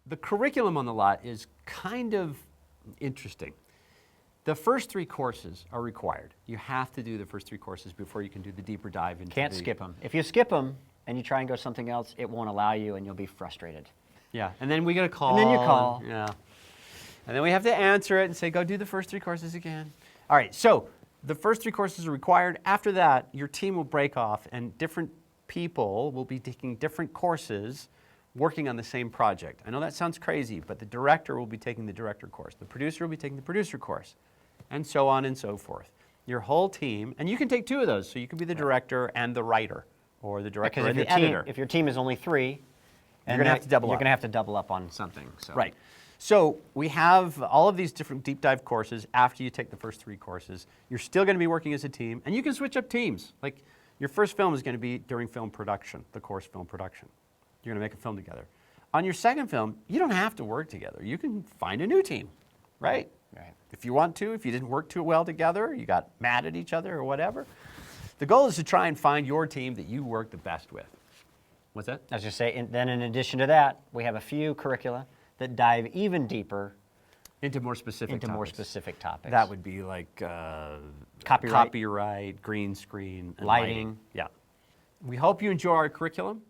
The curriculum on the lot is kind of interesting. The first 3 courses are required. You have to do the first 3 courses before you can do the deeper dive into Can't skip them. If you skip them and you try and go something else, it won't allow you and you'll be frustrated. Yeah, and then we get a call. And then you call. Yeah. And then we have to answer it and say, go do the first 3 courses again. All right, so the first 3 courses are required. After that, your team will break off and different people will be taking different courses working on the same project. I know that sounds crazy, but the director will be taking the director course. The producer will be taking the producer course, and so on and so forth. Your whole team, and you can take 2 of those, so you can be the director and the writer, or the director and the editor. If your team is only 3, You're going to have to double up. You're going to have to double up on something. So. Right. So we have all of these different deep dive courses after you take the first 3 courses. You're still going to be working as a team, and you can switch up teams. Like your first film is going to be during film production, the course film production. You're going to make a film together. On your second film, you don't have to work together. You can find a new team, right? Right. If you want to, if you didn't work too well together, you got mad at each other or whatever. The goal is to try and find your team that you work the best with. What's that? As you say, then in addition to that, we have a few curricula that dive even deeper Into more specific topics. That would be like Copyright. green screen, and Lighting. Yeah. We hope you enjoy our curriculum.